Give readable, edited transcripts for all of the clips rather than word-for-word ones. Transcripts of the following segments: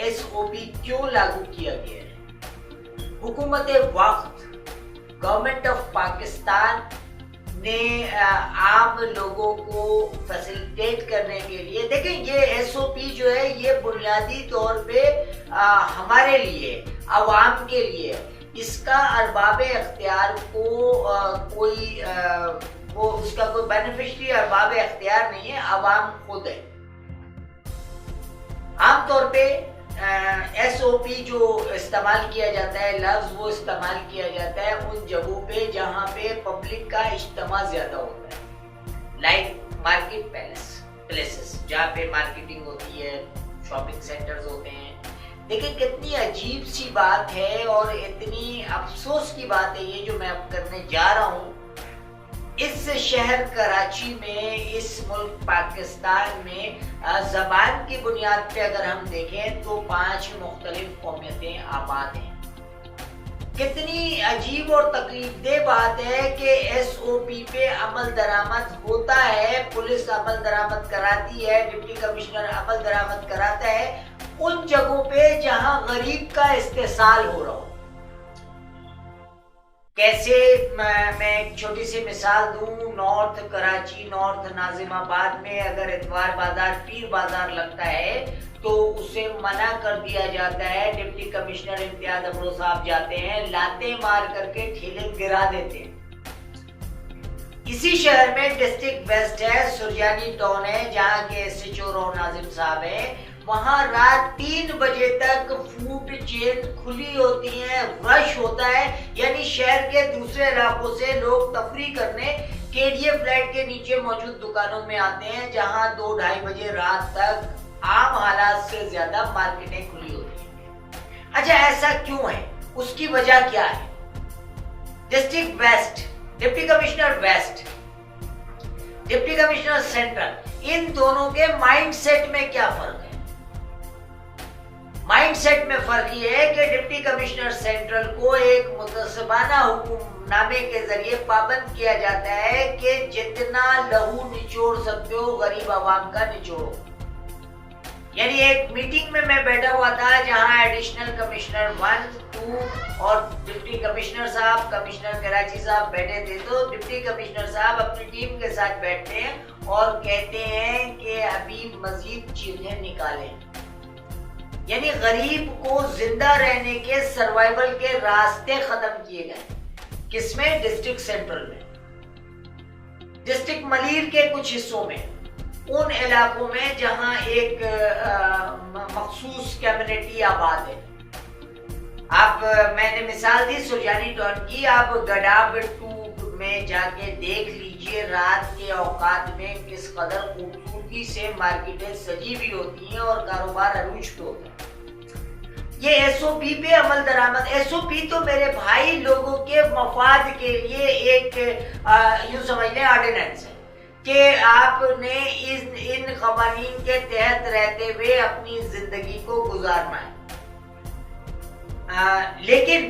SOP क्यों लागू किया गया है? हुकूमत वक्त गवर्नमेंट ऑफ पाकिस्तान ने आम लोगों को फैसिलिटेट करने के लिए, देखें ये एसओपी जो है ये बुनियादी तौर पे हमारे लिए, अवाम के लिए, इसका अरबाब अख्तियार को वो उसका कोई बेनिफिशियरी अरबाब अख्तियार नहीं है, अवाम खुद है। आमतौर पे एसओपी जो इस्तेमाल किया जाता है, लफ्ज वो इस्तेमाल किया जाता है उन जगहों पे जहां पे पब्लिक का इज्तिमा ज्यादा होता है, लाइक मार्केट प्लेसेस जहाँ पे मार्केटिंग होती है, शॉपिंग सेंटर्स होते हैं। देखिए कितनी अजीब सी बात है और इतनी अफसोस की बात है ये जो मैं अब करने जा रहा हूँ। इस शहर कराची में, इस मुल्क पाकिस्तान में ज़बान की बुनियाद पे अगर हम देखें तो 5 मुख्तलिफ कौमियतें आबाद हैं। कितनी अजीब और तकलीफदेह बात है कि एसओपी पे अमल दरामद होता है, पुलिस अमल दरामद कराती है, डिप्टी कमिश्नर अमल दरामद कराता है उन जगहों पे जहां गरीब का इस्तेसाल हो रहा हो। कैसे मैं एक छोटी सी मिसाल दूं, नॉर्थ कराची, नॉर्थ नाजिमाबाद में अगर इतवार बाजार, पीर बाजार लगता है तो उसे मना कर दिया जाता है। डिप्टी कमिश्नर इम्तियाज अमरो साहब जाते हैं, लाते मार करके ठेले गिरा देते हैं। इसी शहर में डिस्ट्रिक्ट वेस्ट है, सुरजानी टाउन है, जहाँ के SHO नाजिम साहब हैं। वहां रात 3 बजे तक फूड चेन खुली होती है, रश होता है, यानी शहर के दूसरे इलाकों से लोग तफरी करने KDA फ्लैट के नीचे मौजूद दुकानों में आते हैं, जहां 2-2:30 बजे रात तक आम हालात से ज्यादा मार्केटें खुली होती हैं। अच्छा, ऐसा क्यों है? उसकी वजह क्या है? District west, deputy commissioner west, deputy commissioner central, इन दोनों के माइंडसेट में क्या फर्क है? माइंडसेट में फर्क ये है कि डिप्टी कमिश्नर सेंट्रल को एक मुतसबाना हुक्मनामे के जरिए पाबंद किया जाता है कि जितना लहू निचोड़ सकते हो गरीब आवाम का निचोड़ो। यानी एक मीटिंग में मैं बैठा हुआ था जहां एडिशनल कमिश्नर 1, 2 और डिप्टी कमिश्नर साहब, कमिश्नर कराची साहब बैठे थे। तो डिप्टी कमिश्नर साहब अपनी टीम के साथ बैठते हैं और कहते हैं कि अभी मजीद चीजें निकालें, यानी गरीब को जिंदा रहने के, सर्वाइवल के रास्ते खत्म किए गए। किसमें? डिस्ट्रिक्ट सेंट्रल में, डिस्ट्रिक्ट मलीर के कुछ हिस्सों में, उन इलाकों में जहां एक मखसूस कम्युनिटी आबाद है। आप, मैंने मिसाल दी सुरजानी टाउन की, आप गडाब 2 में जाके देख लीजिए रात के औकात में किस कदर खूबसूरती से मार्केटें सजी हुई होती हैं और कारोबार अरूज पे होता है। ये एसओपी पे अमल दरामद, एसओपी तो मेरे भाई लोगों के मफाद के लिए एक यूं समझ लें ऑर्डिनेंस है कि आपने इन कवानीन के तहत रहते हुए अपनी जिंदगी को गुजारना है, लेकिन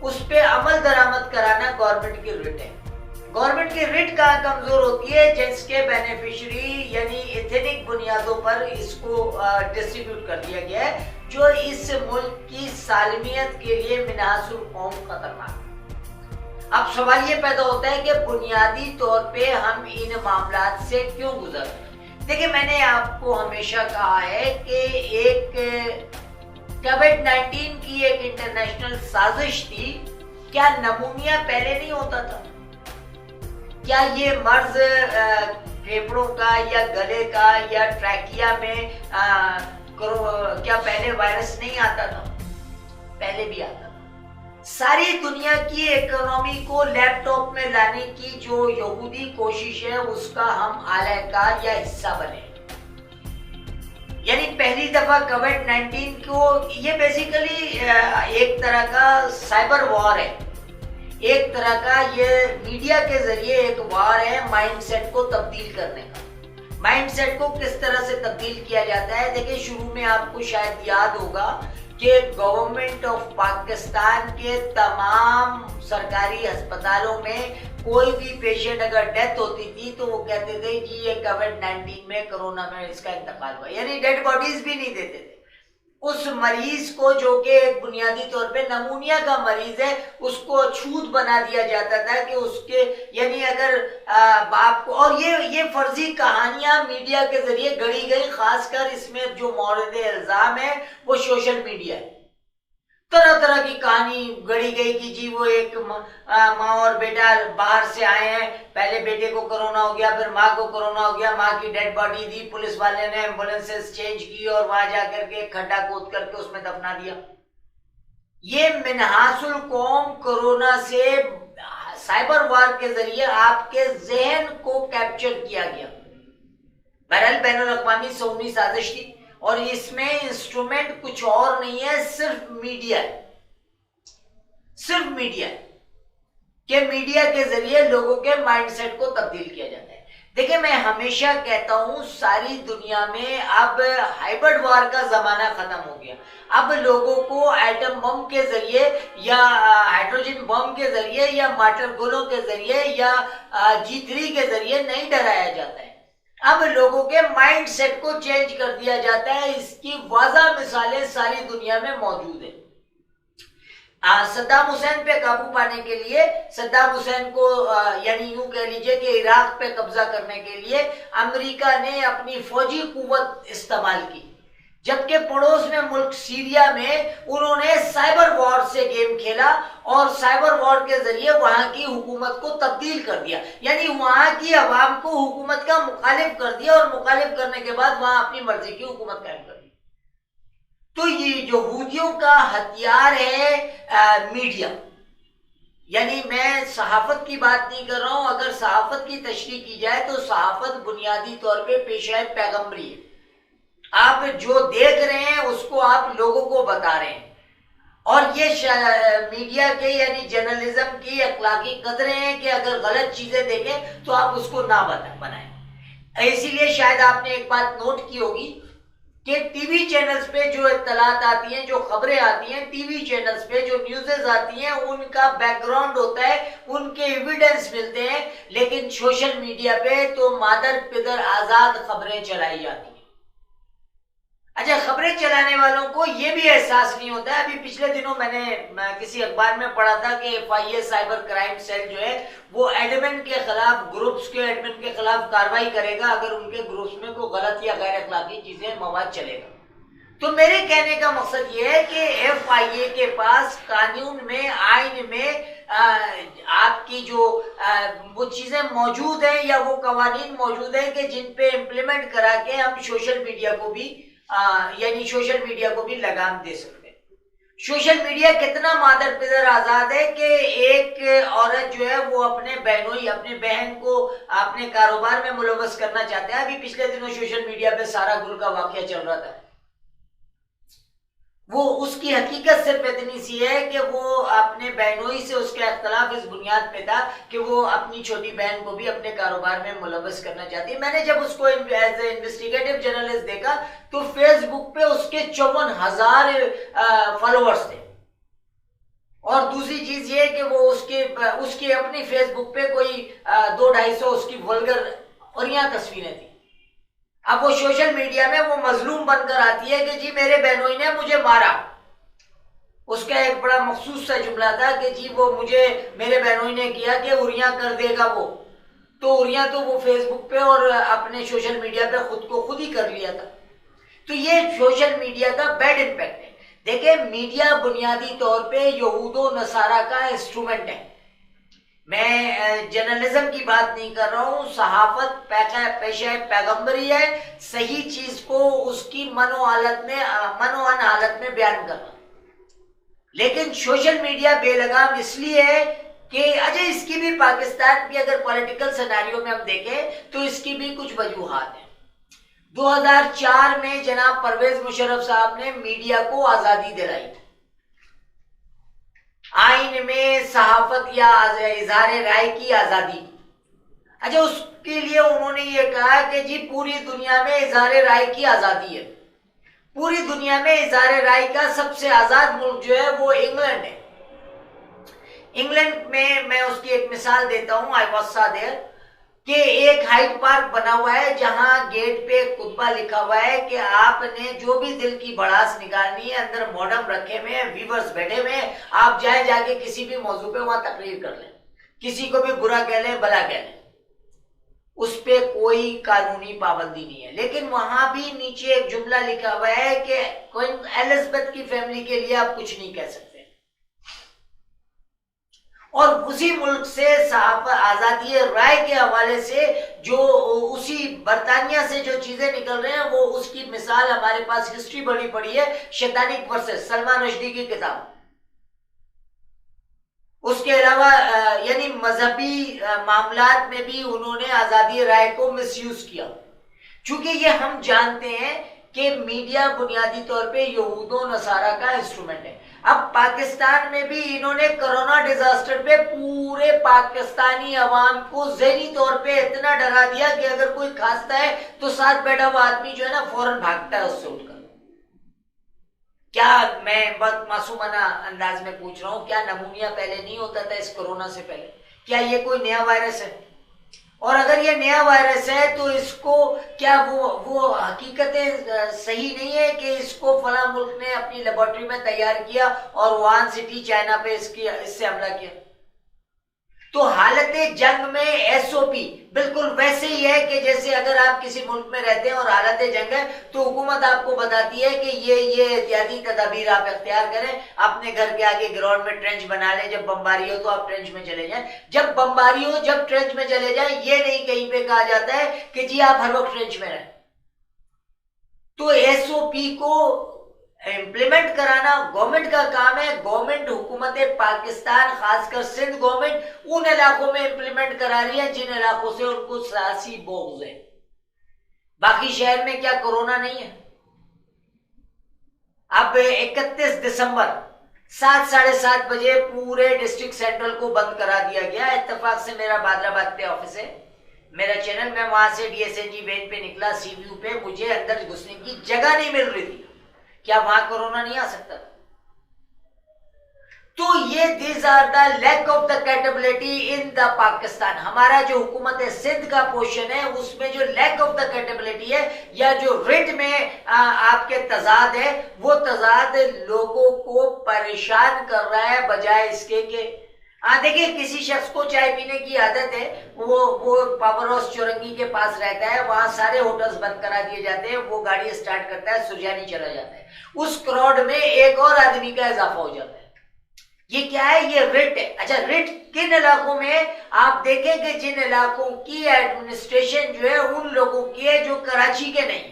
उस पे अमल दरामद कराना गवर्नमेंट की रिट है। गवर्नमेंट की रिट कहाँ कमजोर होती है? जिसके बेनिफिशियरी यानी एथनिक बुनियादों पर इसको डिस्ट्रीब्यूट कर दिया गया है, जो इस मुल्क की सालमियत के लिए मिनासुल कौम खतरनाक। अब सवाल ये पैदा होता है कि बुनियादी तौर पे हम इन मामलात से क्यों गुजर रहे हैं? देखिए, मैंने आपको हमेशा कहा है कि एक कोविड-19 की एक इंटरनेशनल साजिश थी। क्या नमूनिया पहले नहीं होता था? क्या ये मर्ज फेफड़ों का या गले का या ट्रैकिया में क्या पहले वायरस नहीं आता था? पहले भी आता था। सारी दुनिया की इकोनॉमी को लैपटॉप में लाने की जो यहूदी कोशिश है उसका हम आलाकार या हिस्सा बने। यानी पहली दफा कोविड-19 को, ये बेसिकली एक तरह का साइबर वॉर है, एक तरह का ये मीडिया के जरिए एक वार है माइंडसेट को तब्दील करने का। माइंडसेट को किस तरह से तब्दील किया जाता है? देखिए, शुरू में आपको शायद याद होगा कि गवर्नमेंट ऑफ पाकिस्तान के तमाम सरकारी अस्पतालों में कोई भी पेशेंट अगर डेथ होती थी तो वो कहते थे कि ये कोविड-19 में, कोरोना में इसका इंतकाल हुआ, यानी डेड बॉडीज भी नहीं देते थे। उस मरीज को, जो कि एक बुनियादी तौर पे नमूनिया का मरीज है, उसको अछूत बना दिया जाता था कि उसके, यानी अगर बाप को, और ये फर्जी कहानियां मीडिया के जरिए गढ़ी गई, खासकर इसमें जो मौरद इल्जाम है वो सोशल मीडिया है। तरह तरह की कहानी गढ़ी गई कि जी वो एक माँ और बेटा बाहर से आए हैं, पहले बेटे को कोरोना हो गया, फिर माँ को कोरोना हो गया, माँ की डेड बॉडी दी, पुलिस वाले ने एम्बुलेंसेस चेंज की और वहां जाकर के खड्डा खोद करके उसमें दफना दिया। ये मिनहासुल कौम कोरोना से साइबर वार के जरिए आपके जहन को कैप्चर किया गया। बहरहाल बैनुल अक़वामी सूनी साजिश थी और इसमें इंस्ट्रूमेंट कुछ और नहीं है, सिर्फ मीडिया है। सिर्फ मीडिया है कि मीडिया के जरिए लोगों के माइंडसेट को तब्दील किया जाता है। देखिए, मैं हमेशा कहता हूं सारी दुनिया में अब हाइब्रिड वार का जमाना खत्म हो गया। अब लोगों को एटम बम के जरिए या हाइड्रोजन बम के जरिए या मार्टर गोलों के जरिए या G3 के जरिए नहीं डराया जाता है। अब लोगों के माइंड सेट को चेंज कर दिया जाता है। इसकी वाज़ा मिसालें सारी दुनिया में मौजूद है। सद्दाम हुसैन पे काबू पाने के लिए, सद्दाम हुसैन को यानी यूं कह लीजिए कि इराक पे कब्जा करने के लिए अमेरिका ने अपनी फौजी कुव्वत इस्तेमाल की, जबकि पड़ोस में मुल्क सीरिया में उन्होंने साइबर वॉर से गेम खेला और साइबर वॉर के जरिए वहां की हुकूमत को तब्दील कर दिया, यानी वहां की अवाम को हुकूमत का मुखालिफ कर दिया और मुखालिफ करने के बाद वहां अपनी मर्जी की हुकूमत कायम कर दी। तो ये यहूदियों का हथियार है मीडिया, यानी मैं सहाफत की बात नहीं कर रहा हूं। अगर सहाफत की तशरीह की जाए तो सहाफत बुनियादी तौर पे पेशा पैगम्बरी है। आप जो देख रहे हैं उसको आप लोगों को बता रहे हैं, और ये मीडिया के यानी जर्नलिज्म की अखलाकी कदरें हैं कि अगर गलत चीजें देखें तो आप उसको ना बनाएं। इसीलिए शायद आपने एक बात नोट की होगी कि टीवी चैनल्स पे जो इत्तलात आती हैं, जो खबरें आती हैं, टीवी चैनल्स पे जो न्यूज़ेस आती हैं, उनका बैकग्राउंड होता है, उनके एविडेंस मिलते हैं, लेकिन सोशल मीडिया पे तो मादर पिदर आजाद खबरें चलाई जाती हैं। अच्छा, खबरें चलाने वालों को यह भी एहसास नहीं होता है। अभी पिछले दिनों मैंने किसी अखबार में पढ़ा था कि FIA साइबर क्राइम सेल जो है वो एडमिन के खिलाफ, ग्रुप्स के एडमिन के खिलाफ कार्रवाई करेगा अगर उनके ग्रुप्स में कोई गलत या गैर अखलाकी चीजें मवाद चलेगा। तो मेरे कहने का मकसद ये है कि FIA के पास कानून में, आइन में आपकी जो वो चीजें मौजूद है या वो कवानीन मौजूद है कि जिन पे इम्प्लीमेंट करा के हम सोशल मीडिया को भी यानी सोशल मीडिया को भी लगाम दे सकते हैं। सोशल मीडिया कितना मादर पिदर आजाद है कि एक औरत जो है वो अपने बहनोई, अपने बहन को अपने कारोबार में मुलव्वस करना चाहते हैं। अभी पिछले दिनों सोशल मीडिया पे सारा गुल का वाकया चल रहा था। वो उसकी हकीकत से इतनी सी है कि वो अपने बहनोई से उसका इख्तलाफ इस बुनियाद पे था कि वो अपनी छोटी बहन को भी अपने कारोबार में मुलव्वस करना चाहती है। मैंने जब उसको एज ए इन्वेस्टिगेटिव जर्नलिस्ट देखा तो फेसबुक पे उसके 54,000 फॉलोअर्स थे, और दूसरी चीज ये कि वो उसकी अपनी फेसबुक पे कोई 200-250 उसकी वल्गर और यहाँ तस्वीरें थी। अब वो सोशल मीडिया में वो मजलूम बनकर आती है कि जी मेरे बहनोई ने मुझे मारा। उसका एक बड़ा मखसूस सा जुमला था कि जी वो मुझे मेरे बहनोई ने किया कि उरिया कर देगा वो, तो उरिया तो वो फेसबुक पे और अपने सोशल मीडिया पे खुद को खुद ही कर लिया था। तो ये सोशल मीडिया का बैड इम्पैक्ट है। देखिए, मीडिया बुनियादी तौर पे यहूदो नसारा का इंस्ट्रूमेंट है। मैं जर्नलिज्म की बात नहीं कर रहा हूं। सहाफत पेशा पैगंबरी है, सही चीज को उसकी मनोअन हालत में बयान करना। लेकिन सोशल मीडिया बेलगाम इसलिए है कि अजय इसकी भी, पाकिस्तान की अगर पॉलिटिकल सिनेरियो में हम देखें तो इसकी भी कुछ वजूहात हैं। 2004 में जनाब परवेज मुशर्रफ साहब ने मीडिया को आजादी दिलाई, आइन में सहाफत या इजहार राय की आजादी। अच्छा, उसके लिए उन्होंने ये कहा कि जी पूरी दुनिया में इजहार राय की आजादी है। पूरी दुनिया में इजहार राय का सबसे आजाद मुल्क जो है वो इंग्लैंड है। इंग्लैंड में मैं उसकी एक मिसाल देता हूं। I was there. कि एक हाइड पार्क बना हुआ है जहां गेट पे खुतबा लिखा हुआ है कि आपने जो भी दिल की भड़ास निकालनी है, अंदर मॉडम रखे हुए हैं, व्यूअर्स बैठे हुए हैं, आप जाके किसी भी मौजू पे वहां तकरीर कर लें, किसी को भी बुरा कह लें, भला कह लें, उस पे कोई कानूनी पाबंदी नहीं है। लेकिन वहां भी नीचे एक जुमला लिखा हुआ है कि क्वीन एलिजाबेथ की फैमिली के लिए आप कुछ नहीं कह सकते। और उसी मुल्क से साहब आजादी राय के हवाले से जो उसी बर्तानिया से जो चीजें निकल रहे हैं, वो उसकी मिसाल हमारे पास हिस्ट्री बड़ी पड़ी है, शैतानिक वर्सेस सलमान रश्दी की किताब। उसके अलावा यानी मजहबी मामलात में भी उन्होंने आजादी राय को मिसयूज किया, चूंकि ये हम जानते हैं कि मीडिया बुनियादी तौर पे यहूदो नसारा का इंस्ट्रूमेंट है। अब पाकिस्तान में भी इन्होंने कोरोना डिजास्टर पे पूरे पाकिस्तानी अवाम को ज़हनी तौर पे इतना डरा दिया कि अगर कोई खांसता है तो साथ बैठा हुआ आदमी जो है ना फौरन भागता है उससे उठकर। क्या मैं बहुत मासूमाना अंदाज में पूछ रहा हूं, क्या नमूनिया पहले नहीं होता था इस कोरोना से पहले? क्या ये कोई नया वायरस है? और अगर ये नया वायरस है तो इसको क्या वो हकीकतें सही नहीं है कि इसको फला मुल्क ने अपनी लेबोरेटरी में तैयार किया और वुहान सिटी चाइना पे इससे हमला किया? तो हालत जंग में एसओपी बिल्कुल वैसे ही है कि जैसे अगर आप किसी मुल्क में रहते हैं और हालत जंग है तो हुकूमत आपको बताती है कि ये एहतियाती तदाबीर आप इख्तियार करें, अपने घर के आगे ग्राउंड में ट्रेंच बना लें, जब बमबारी हो तो आप ट्रेंच में चले जाएं, जब बमबारी हो जब ट्रेंच में चले जाएं। ये नहीं कहीं पे कहा जाता है कि जी आप हर वक्त ट्रेंच में रहें। तो एसओपी को इम्प्लीमेंट कराना गवर्नमेंट का काम है। गवर्नमेंट हुकूमत पाकिस्तान खासकर सिंध गवर्नमेंट उन इलाकों में इम्प्लीमेंट करा रही है जिन इलाकों से उनको सियासी बोझ है। बाकी शहर में क्या कोरोना नहीं है? अब 31 दिसंबर 7 साढ़े 7 बजे पूरे डिस्ट्रिक्ट सेंट्रल को बंद करा दिया गया। इत्तेफाक से मेरा बादराबाद पे ऑफिस है, मेरा चैनल, मैं वहां से डीएसएनजी वैन पे निकला, सीव्यू पे, मुझे अंदर घुसने की जगह नहीं मिल रही थी। क्या वहां कोरोना नहीं आ सकता? तो ये these are the lack of the capability in the Pakistan. हमारा जो हुकूमत सिंध का पोर्शन है उसमें जो लैक ऑफ द कैपेबिलिटी है या जो रिट में आपके तजाद है, वो तजाद लोगों को परेशान कर रहा है बजाय इसके कि देखिए किसी शख्स को चाय पीने की आदत है, वो पावर हाउस चौरंगी के पास रहता है, वहां सारे होटल्स बंद करा दिए जाते हैं, वो गाड़ी स्टार्ट करता है, सुरजानी चला जाता है, उस क्राउड में एक और आदमी का इजाफा हो जाता है। ये क्या है? ये रिट है। अच्छा, रिट किन इलाकों में? आप देखेंगे जिन इलाकों की एडमिनिस्ट्रेशन जो है उन लोगों की है जो कराची के नहीं।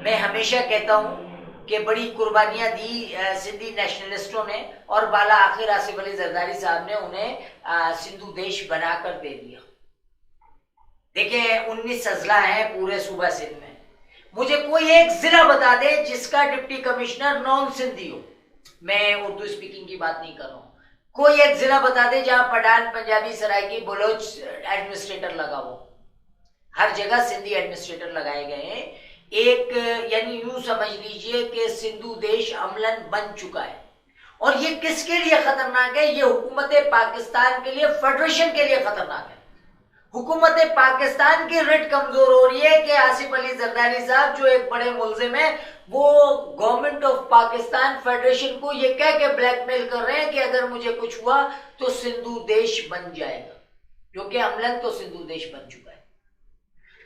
मैं हमेशा कहता हूं कि बड़ी कुर्बानियां दी सिंधी नेशनलिस्टों ने और बाला आखिर आसिफ अली जरदारी साहब ने उन्हें सिंधु देश बनाकर दे दिया। देखिए 19 अजला है पूरे सूबा सिंध में, मुझे कोई एक जिला बता दे जिसका डिप्टी कमिश्नर नॉन सिंधी हो। मैं उर्दू स्पीकिंग की बात नहीं कर रहा हूं। कोई एक जिला बता दे जहां पठान, पंजाबी, सराइकी, बलोच एडमिनिस्ट्रेटर लगा हो। हर जगह सिंधी एडमिनिस्ट्रेटर लगाए गए हैं। एक यानी यूं समझ लीजिए कि सिंधु देश अमलन बन चुका है। और ये किसके लिए खतरनाक है? ये हुकूमत पाकिस्तान के लिए, फेडरेशन के लिए खतरनाक है। हुकूमत पाकिस्तान की रिट कमजोर हो रही है कि आसिफ अली जरदारी साहब जो एक बड़े मुल्जिम है, वो गवर्नमेंट ऑफ पाकिस्तान फेडरेशन को ये कह के ब्लैकमेल कर रहे हैं कि अगर मुझे कुछ हुआ तो सिंधु देश बन जाएगा, क्योंकि अमलन तो सिंधु देश बन चुका है।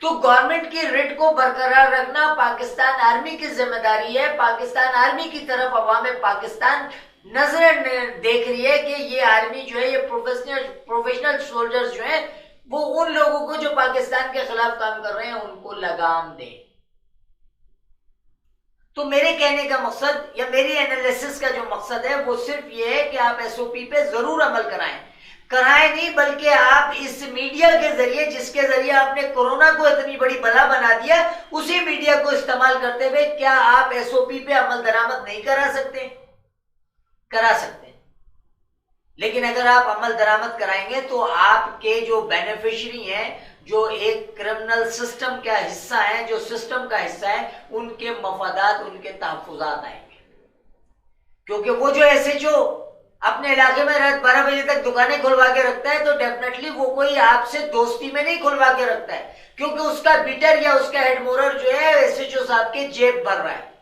तो गवर्नमेंट की रिट को बरकरार रखना पाकिस्तान आर्मी की जिम्मेदारी है। पाकिस्तान आर्मी की तरफ अवाम पाकिस्तान नजर देख रही है कि ये आर्मी जो है, ये प्रोफेशनल सोल्जर्स जो है, वो उन लोगों को जो पाकिस्तान के खिलाफ काम कर रहे हैं उनको लगाम दे। तो मेरे कहने का मकसद या मेरी एनालिसिस का जो मकसद है वो सिर्फ ये है कि आप एसओपी पे जरूर अमल कराएं नहीं, बल्कि आप इस मीडिया के जरिए, जिसके जरिए आपने कोरोना को इतनी बड़ी बला बना दिया, उसी मीडिया को इस्तेमाल करते हुए क्या आप एसओपी पे अमल दरामद नहीं करा सकते? करा सकते हैं। लेकिन अगर आप अमल दरामद कराएंगे तो आपके जो बेनिफिशियरी हैं, जो एक क्रिमिनल सिस्टम का हिस्सा है, जो सिस्टम का हिस्सा है, उनके मफादात, उनके तहफुजात आएंगे। क्योंकि वो जो एसएचओ अपने इलाके में रात 12 बजे तक दुकानें खुलवा के रखता है, तो डेफिनेटली वो कोई आपसे दोस्ती में नहीं खुलवा के रखता है, क्योंकि उसका बीटर या उसका हेडमोरर जो है एसएचओ साहब के जेब भर रहा है।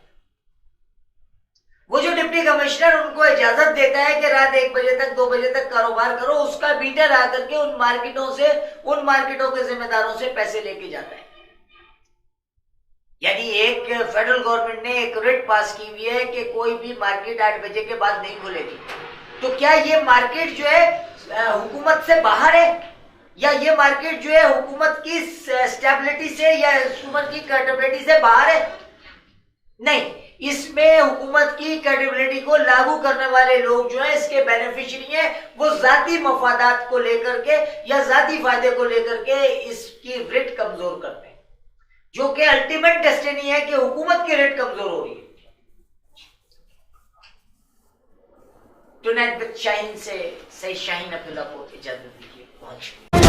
वो जो डिप्टी कमिश्नर उनको इजाजत देता है कि रात 1 बजे तक 2 बजे तक कारोबार करो, उसका बीटर आकर के उन मार्केटों के जिम्मेदारों से पैसे लेके जाता है। यानी एक फेडरल गवर्नमेंट ने एक रिट पास की हुई है कि कोई भी मार्केट 8 बजे के बाद नहीं खुलेगी। तो क्या ये मार्केट जो है हुकूमत से बाहर है, या ये मार्केट जो है हुकूमत की स्टेबिलिटी से या हुकूमत की क्रेडिबिलिटी से बाहर है? नहीं, इसमें हुकूमत की क्रेडिबिलिटी को लागू करने वाले लोग जो है इसके बेनिफिशियरी हैं। वो जाती मफादात को लेकर के या जाती फायदे को लेकर के इसकी रेट कमजोर करते हैं, जो कि अल्टीमेट डेस्टिनी है कि हुकूमत की रेट कमजोर हो रही है। टुनाइट विद शाहीन से सही शाहीन अब्दुल्ला को इजाजत दीजिए। बहुत शुक्रिया।